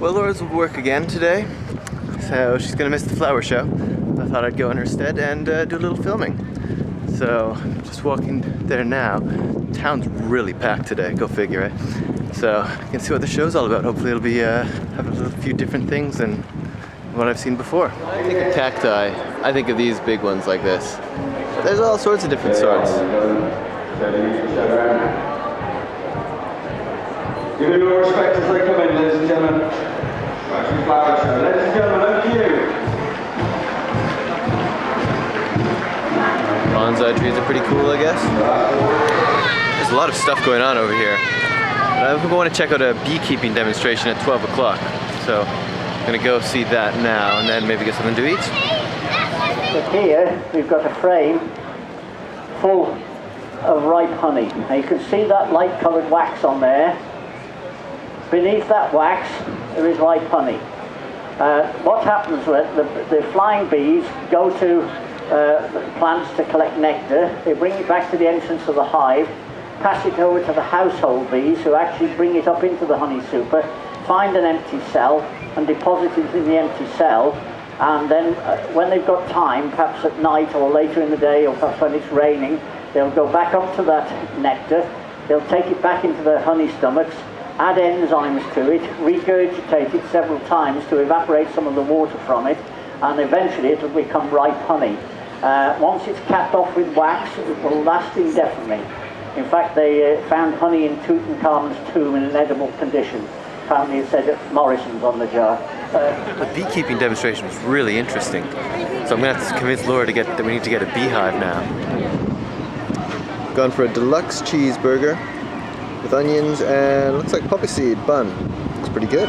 Well, Laura's would work again today, so she's gonna miss the flower show. I thought I'd go in her stead and do a little filming. So, just walking there now. Town's really packed today, go figure it. So, you can see what the show's all about. Hopefully it'll be, have a few different things than what I've seen before. I think of cacti, I think of these big ones like this. There's all sorts of different sorts. Give it all respect as they come in, ladies and gentlemen. Shrewsbury Flower Show. Ladies and gentlemen, over to you. Bonsai trees are pretty cool, I guess. There's a lot of stuff going on over here. I'm going to check out a beekeeping demonstration at 12 o'clock. So I'm going to go see that now and then maybe get something to eat. But here we've got a frame full of ripe honey. Now you can see that light coloured wax on there. Beneath that wax there is ripe honey. What happens when the flying bees go to plants to collect nectar, they bring it back to the entrance of the hive, pass it over to the household bees who actually bring it up into the honey super, find an empty cell and deposit it in the empty cell, and then when they've got time, perhaps at night or later in the day or perhaps when it's raining, they'll go back up to that nectar, they'll take it back into their honey stomachs, add enzymes to it, regurgitate it several times to evaporate some of the water from it, and eventually it will become ripe honey. Once it's capped off with wax, it will last indefinitely. In fact, they found honey in Tutankhamun's tomb in an edible condition. Apparently it said Morrison's on the jar. The beekeeping demonstration was really interesting. So I'm going to have to convince Laura that we need to get a beehive now. Gone for a deluxe cheeseburger with onions and looks like poppy seed bun. Looks pretty good.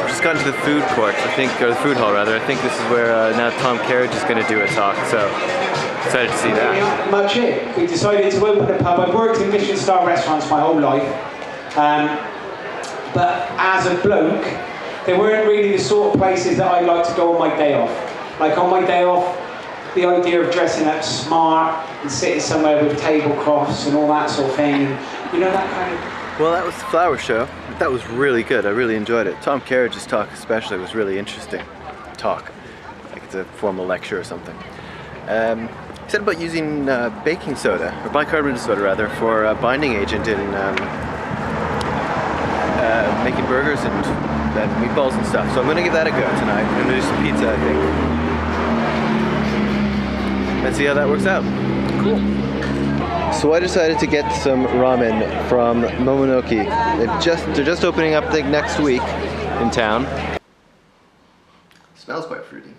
Just got into the food court, I think, or the food hall rather. I think this is where now Tom Carriage is going to do a talk, so excited to see that. Much it. We decided to open a pub. I've worked in Michelin star restaurants my whole life, but as a bloke, they weren't really the sort of places that I like to go on my day off. Like on my day off, the idea of dressing up smart and sitting somewhere with tablecloths and all that sort of thing, and, you know, that kind of... Well, that was the flower show. That was really good. I really enjoyed it. Tom Carriage's talk especially was really interesting. Talk. Like it's a formal lecture or something. He said about using baking soda, or bicarbonate soda rather, for a binding agent in making burgers and meatballs and stuff. So I'm going to give that a go tonight. I'm going to do some pizza, I think. And see how that works out. Cool. So I decided to get some ramen from Momonoki. They're just opening up, I think, next week in town. Smells quite fruity.